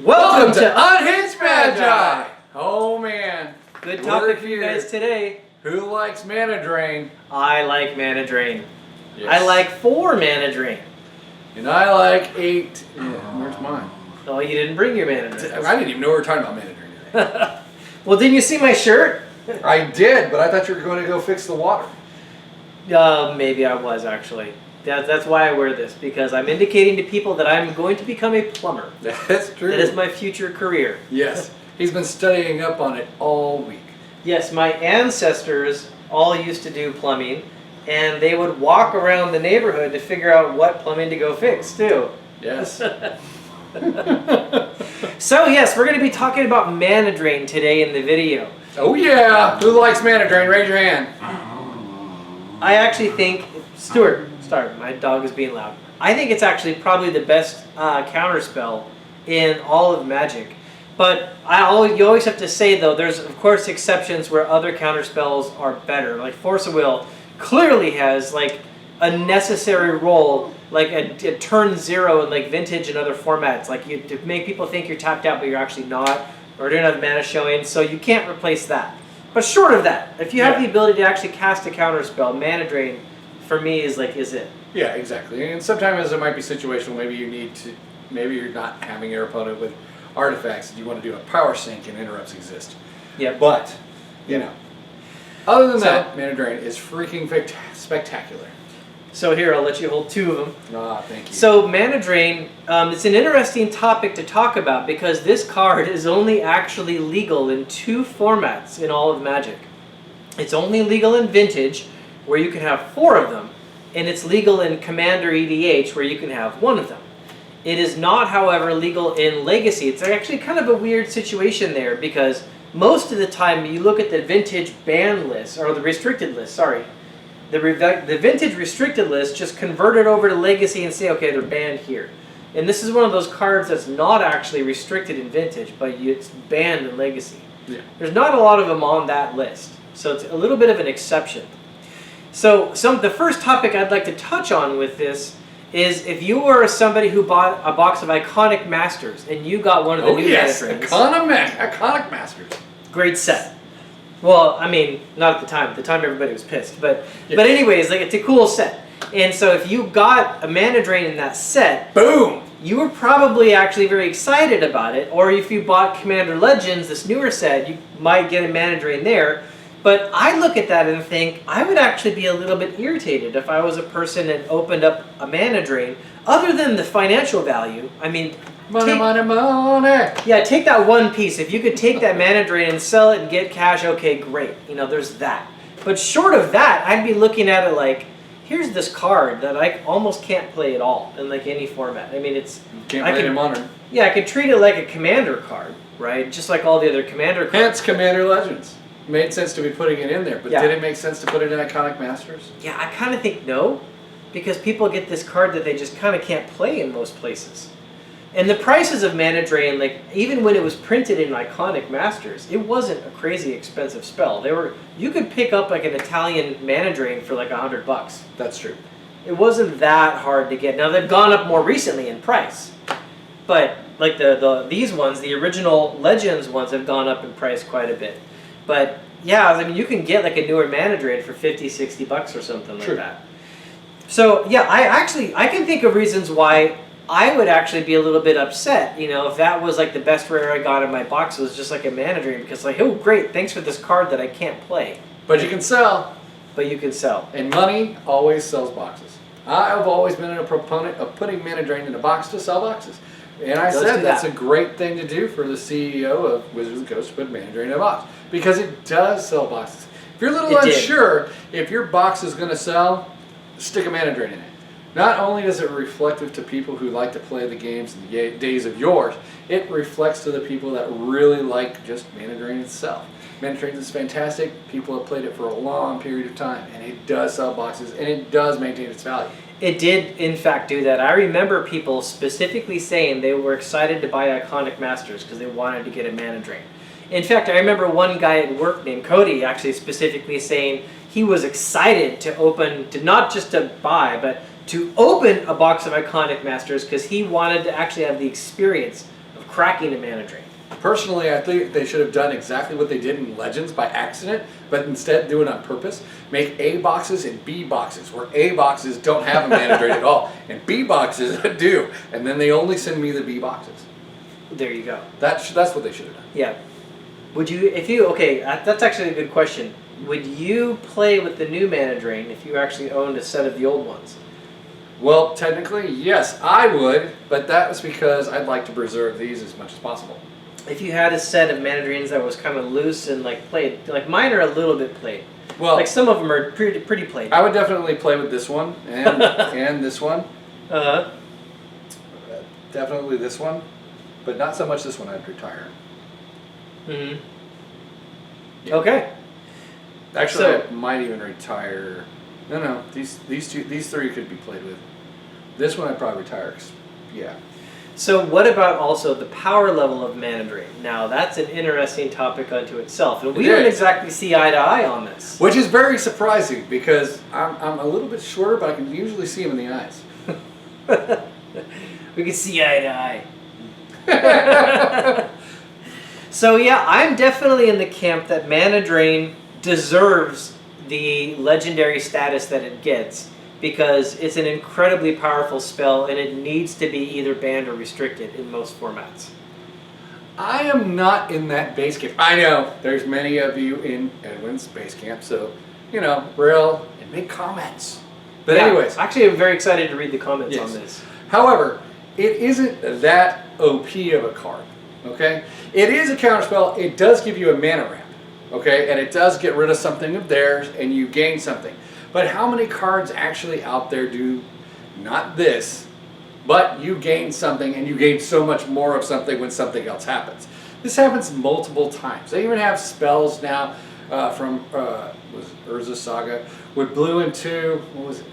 Welcome to Unhinged Magi! Oh man. Good topic for you guys today. Who likes mana drain? I like mana drain. Yes. I like 4 mana drain. And I like 8. Yeah, where's mine? Oh, you didn't bring your mana drain. I didn't even know we were talking about mana drain today. Well, didn't you see my shirt? I did, but I thought you were going to go fix the water. Maybe I was actually. That's why I wear this, because I'm indicating to people that I'm going to become a plumber. That's true. That is my future career. Yes. He's been studying up on it all week. Yes, my ancestors all used to do plumbing, and they would walk around the neighborhood to figure out what plumbing to go fix, too. Yes. So, yes, we're going to be talking about mana drain today in the video. Oh, yeah. Who likes mana drain? Raise your hand. I actually think, Stuart, my dog is being loud. I think it's actually probably the best counterspell in all of Magic. But you always have to say, though, there's of course exceptions where other counterspells are better. Like Force of Will clearly has like a necessary role, like a turn 0 in like Vintage and other formats, like to make people think you're tapped out, but you're actually not, or don't have mana showing. So you can't replace that. But short of that, if you have the ability to actually cast a counterspell, mana drain for me is it. Yeah, exactly. And sometimes there might be situations maybe you need to, maybe you're not having your opponent with artifacts and you want to do a power sink and interrupts exist. Yeah. But, you know, other than that, mana drain is freaking spectacular. So here, I'll let you hold 2 of them. Ah, thank you. So mana drain, it's an interesting topic to talk about because this card is only actually legal in 2 formats in all of Magic. It's only legal in Vintage, where you can have 4 of them, and it's legal in Commander EDH, where you can have 1 of them. It is not, however, legal in Legacy. It's actually kind of a weird situation there because most of the time you look at the Vintage ban list, or the restricted list, sorry. The Vintage restricted list, just convert it over to Legacy and say, okay, they're banned here. And this is one of those cards that's not actually restricted in Vintage, but it's banned in Legacy. Yeah. There's not a lot of them on that list, so it's a little bit of an exception. So the first topic I'd like to touch on with this is if you were somebody who bought a box of Iconic Masters and you got one of the new mana drains. Iconic Masters. Great set. Well, I mean, not at the time. At the time, everybody was pissed. But anyways, like it's a cool set. And so if you got a mana drain in that set, boom, you were probably actually very excited about it. Or if you bought Commander Legends, this newer set, you might get a mana drain there. But I look at that and think I would actually be a little bit irritated if I was a person and opened up a mana drain. Other than the financial value, I mean, money. Yeah, take that one piece. If you could take that mana drain and sell it and get cash, okay, great. You know, there's that. But short of that, I'd be looking at it like, here's this card that I almost can't play at all in like any format. I mean, it's can't play it in Modern. Yeah, I could treat it like a Commander card, right? Just like all the other Commander cards. Hence Commander Legends. Made sense to be putting it in there, but did it make sense to put it in Iconic Masters? Yeah, I kind of think no, because people get this card that they just kind of can't play in most places. And the prices of mana drain, like even when it was printed in Iconic Masters, it wasn't a crazy expensive spell. You could pick up like an Italian mana drain for like $100. That's true. It wasn't that hard to get. Now they've gone up more recently in price, but like these ones, the original Legends ones, have gone up in price quite a bit. But yeah, I mean, you can get like a newer mana drain for $50, $60 or something like that. So yeah, I can think of reasons why I would actually be a little bit upset, you know, if that was like the best rare I got in my box was just like a mana drain, because like, oh great, thanks for this card that I can't play. But you can sell. But you can sell. And money always sells boxes. I've always been a proponent of putting mana drain in a box to sell boxes. And I said that's a great thing to do for the CEO of Wizards of the Coast to put mana drain in a box. Because it does sell boxes. If you're a little unsure if your box is going to sell, stick a mana drain in it. Not only is it reflective to people who like to play the games in the days of yours, it reflects to the people that really like just mana drain itself. Mana drain is fantastic. People have played it for a long period of time. And it does sell boxes. And it does maintain its value. It did, in fact, do that. I remember people specifically saying they were excited to buy Iconic Masters because they wanted to get a mana drain. In fact, I remember one guy at work named Cody actually specifically saying he was excited to not just to buy, but to open a box of Iconic Masters because he wanted to actually have the experience of cracking a mana drain. Personally, I think they should have done exactly what they did in Legends by accident, but instead do it on purpose. Make A boxes and B boxes, where A boxes don't have a mana drain at all, and B boxes do, and then they only send me the B boxes. There you go. That's what they should have done. Yeah. Would you, okay, that's actually a good question. Would you play with the new mana drain if you actually owned a set of the old ones? Well, technically, yes, I would, but that was because I'd like to preserve these as much as possible. If you had a set of mana drains that was kind of loose and like played, like mine are a little bit played. Well, like some of them are pretty played. I would definitely play with this one and and this one. Definitely this one, but not so much this one. I'd retire. Mm-hmm. Yeah. Okay. Actually, So, I might even retire. No, these three could be played with. This one I'd probably retire. 'Cause, yeah. so what about also the power level of mana drain? Now that's an interesting topic unto itself, and we don't exactly see eye to eye on this. Which is very surprising because I'm a little bit shorter, but I can usually see him in the eyes. We can see eye to eye. So yeah, I'm definitely in the camp that mana drain deserves the legendary status that it gets, because it's an incredibly powerful spell and it needs to be either banned or restricted in most formats. I am not in that base camp. I know there's many of you in Edwin's base camp, so, rail and make comments. But yeah, anyways. Actually, I'm very excited to read the comments yes. on this. However, it isn't that OP of a card, okay? It is a counterspell. It does give you a mana ramp, okay? And it does get rid of something of theirs and you gain something. But how many cards actually out there do not this, but you gain something and you gain so much more of something when something else happens? This happens multiple times. They even have spells now from was Urza Saga with blue and 2. What was it?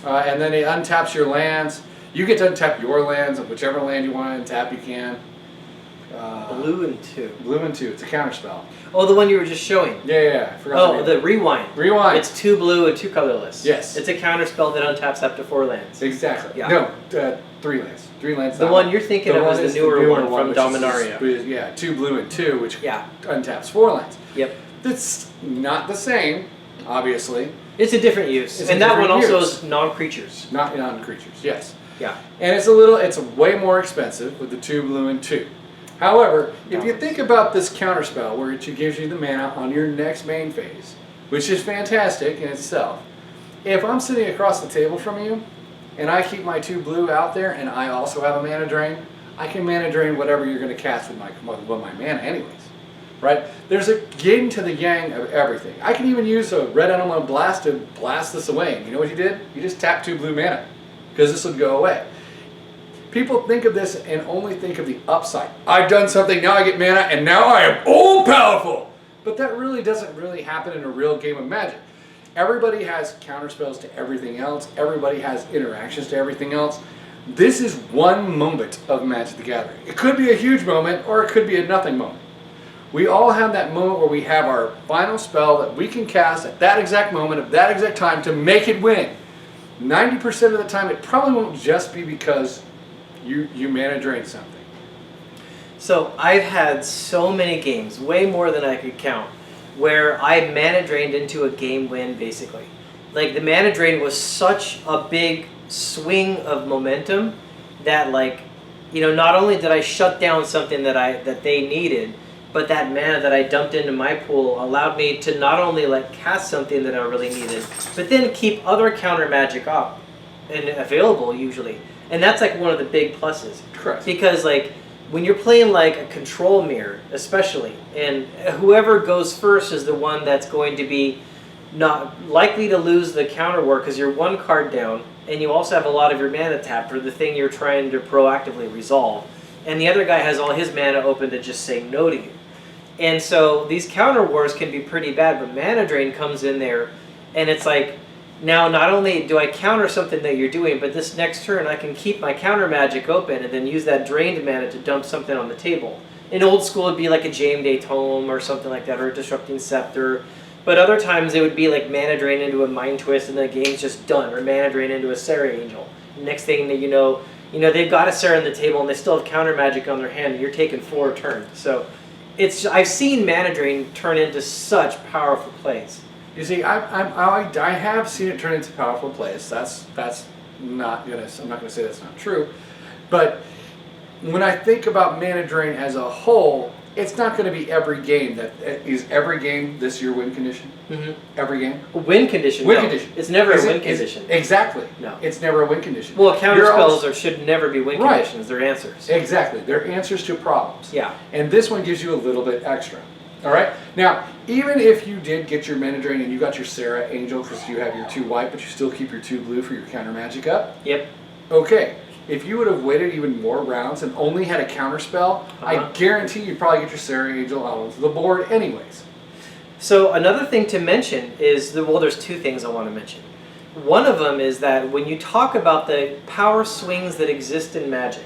And then it untaps your lands. You get to untap your lands, and whichever land you want to untap, you can. Blue and 2. Blue and 2. It's a counterspell. Oh, the one you were just showing. Yeah. I forgot. Oh, the rewind. Rewind. It's 2 blue and 2 colorless. Yes. It's a counterspell that untaps up to 4 lands. Exactly. Yeah. No, 3 lands. 3 lands. The one you're thinking of is the newer one from which Dominaria. Is 2 blue and 2, which yeah. untaps 4 lands. Yep. It's not the same, obviously. It's a different use. And that one also is non-creatures. Not non-creatures, yes. Yeah. And it's way more expensive with the 2 blue and 2. However, if you think about this counterspell, where it gives you the mana on your next main phase, which is fantastic in itself, if I'm sitting across the table from you, and I keep my 2 blue out there, and I also have a mana drain, I can mana drain whatever you're going to cast with my mana anyways. Right? There's a yin to the yang of everything. I can even use a red elemental blast to blast this away. And you know what you did? You just tapped 2 blue mana, because this would go away. People think of this and only think of the upside. I've done something, now I get mana, and now I am all powerful. But that really doesn't really happen in a real game of Magic. Everybody has counterspells to everything else. Everybody has interactions to everything else. This is one moment of Magic the Gathering. It could be a huge moment, or it could be a nothing moment. We all have that moment where we have our final spell that we can cast at that exact moment, at that exact time, to make it win. 90% of the time, it probably won't just be because you mana drain something. So I've had so many games, way more than I could count, where I mana drained into a game win, basically. Like, the mana drain was such a big swing of momentum that, not only did I shut down something that they needed, but that mana that I dumped into my pool allowed me to not only cast something that I really needed, but then keep other counter magic up and available usually. And that's one of the big pluses. Correct. Because when you're playing a control mirror, especially, and whoever goes first is the one that's going to be not likely to lose the counter war, because you're 1 card down, and you also have a lot of your mana tapped for the thing you're trying to proactively resolve. And the other guy has all his mana open to just say no to you. And so these counter wars can be pretty bad, but mana drain comes in there, and it's now not only do I counter something that you're doing, but this next turn I can keep my counter magic open and then use that drained mana to dump something on the table. In old school it'd be a Jame Day Tome or something like that, or a Disrupting Scepter. But other times it would be mana drain into a Mind Twist and the game's just done, or mana drain into a Serra Angel. Next thing that you know, You know, they've got a Sarah on the table and they still have counter magic on their hand, and you're taking 4 turns. So I've seen mana drain turn into such powerful plays. You see, I have seen it turn into powerful plays. That's not gonna. I'm not gonna say that's not true, but when I think about mana drain as a whole, it's not going to be every game. Is every game this your win condition? Mm-hmm. Every game. Win condition. Win condition. It's never a win condition. Exactly. No. It's never a win condition. Well, counter spells should never be win conditions. They're answers. Exactly. They're answers to problems. Yeah. And this one gives you a little bit extra. All right. Now, even if you did get your mana drain and you got your Sarah Angel because you have your 2 white, but you still keep your 2 blue for your counter magic up. Yep. Okay. If you would have waited even more rounds and only had a counter spell, I guarantee you'd probably get your Sarah Angel out onto the board anyways. So another thing to mention is, there's 2 things I want to mention. One of them is that when you talk about the power swings that exist in Magic,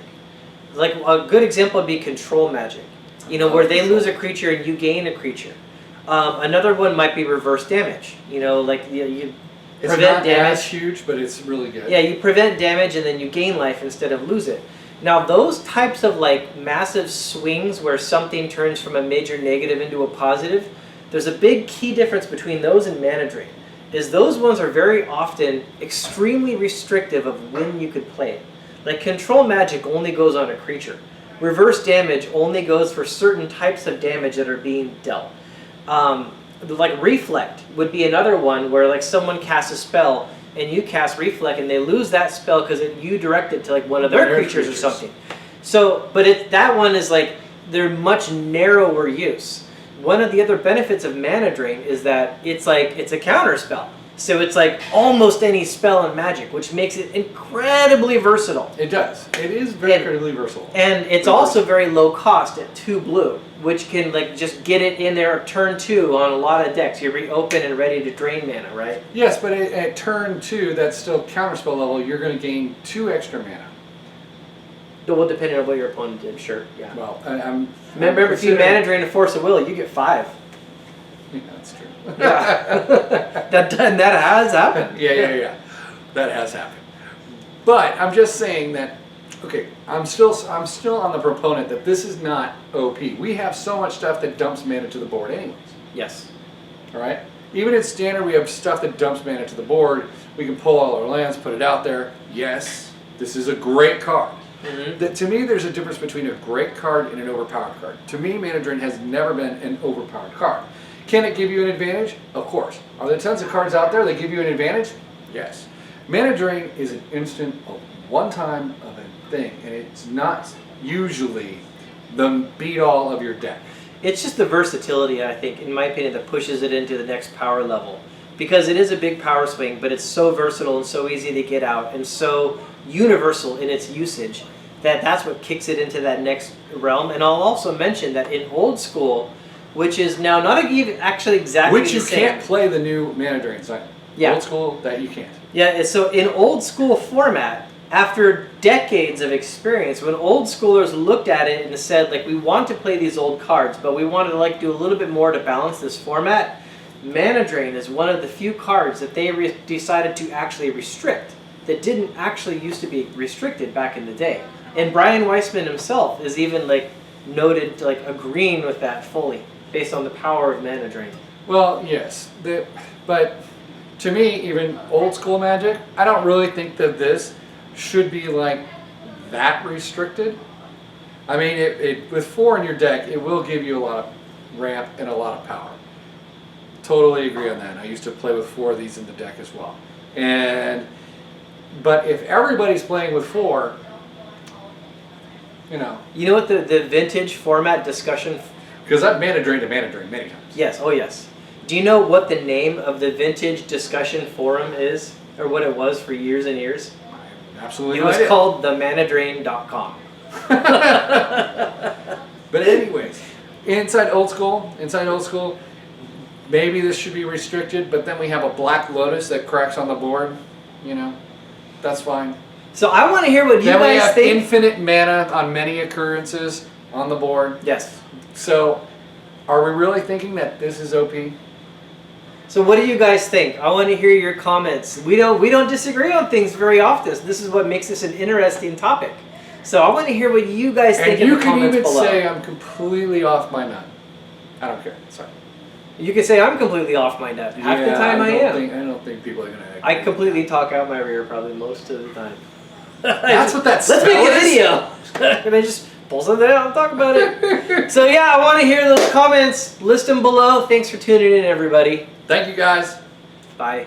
like a good example would be control Magic. You know, where they lose a creature and you gain a creature. Another one might be reverse damage. You know, like you it's prevent not damage. As huge, but it's really good. Yeah, you prevent damage and then you gain life instead of lose it. Now, those types of like massive swings where something turns from a major negative into a positive, there's a big key difference between those and mana drain. Is those ones are very often extremely restrictive of when you could play it. Like control magic only goes on a creature. Reverse damage only goes for certain types of damage that are being dealt. Like Reflect would be another one where like someone casts a spell and you cast Reflect and they lose that spell because you direct it to like one of their creatures or something. So, but that one is like, they're much narrower use. One of the other benefits of mana drain is that it's a counter spell. So it's like almost any spell in Magic, which makes it incredibly versatile. It does. It is very incredibly versatile. And it's also very low cost at 2 blue, which can like just get it in there turn 2 on a lot of decks. You're reopen and ready to drain mana, right? Yes, but at turn 2, that's still counterspell level. You're going to gain 2 extra mana. Well, depending on what your opponent did, sure. Yeah. Well, remember, if you mana drain a Force of Will, you get 5. Yeah, that's true. Yeah. that has happened. Yeah. That has happened. But I'm just saying that, okay, I'm still on the proponent that this is not OP. We have so much stuff that dumps mana to the board anyways. Yes. All right? Even in Standard, we have stuff that dumps mana to the board. We can pull all our lands, put it out there. Yes, this is a great card. Mm-hmm. To me, there's a difference between a great card and an overpowered card. To me, Mana Drain has never been an overpowered card. Can it give you an advantage? Of course. Are there tons of cards out there that give you an advantage? Yes. Mana Drain is an instant, one time of a thing, and it's not usually the beat-all of your deck. It's just the versatility, I think, in my opinion, that pushes it into the next power level. Because it is a big power swing, but it's so versatile and so easy to get out and so universal in its usage that's what kicks it into that next realm. And I'll also mention that in Old School, which is now not actually exactly the same. Which you can't play the new Mana Drain cycle. Yeah. Old School, that you can't. Yeah, so in Old School format, after decades of experience, when Old Schoolers looked at it and said, like, we want to play these old cards, but we wanted to like do a little bit more to balance this format, Mana Drain is one of the few cards that they decided to actually restrict that didn't actually used to be restricted back in the day. And Brian Weissman himself is even like noted like agreeing with that fully based on the power of Mana Drain. Well, yes, but to me, even Old School Magic, I don't really think that this should be like that restricted. I mean, with 4 in your deck, it will give you a lot of ramp and a lot of power. Totally agree on that. I used to play with 4 of these in the deck as well. But if everybody's playing with 4, you know. You know what the vintage format discussion? Because I've Mana Drained to Mana Drain many times. Yes, oh yes. Do you know what the name of the vintage discussion forum is? Or what it was for years and years? Absolutely. It was called themanadrain.com. But anyways, inside old school, maybe this should be restricted, but then we have a Black Lotus that cracks on the board, you know, that's fine. So I want to hear what you then guys think. We have infinite mana on many occurrences on the board. Yes. So, are we really thinking that this is OP? So what do you guys think? I want to hear your comments. We don't disagree on things very often. This is what makes this an interesting topic. So I want to hear what you guys think in the comments below. And you can even say I'm completely off my nut. I don't care. Sorry. You can say I'm completely off my nut. Half the time I am. I don't think people are going to. I completely talk out my rear probably most of the time. That's what that's. Let's make a video. And I just pull something out and talk about it. So yeah, I want to hear those comments. List them below. Thanks for tuning in, everybody. Thank you, guys. Bye.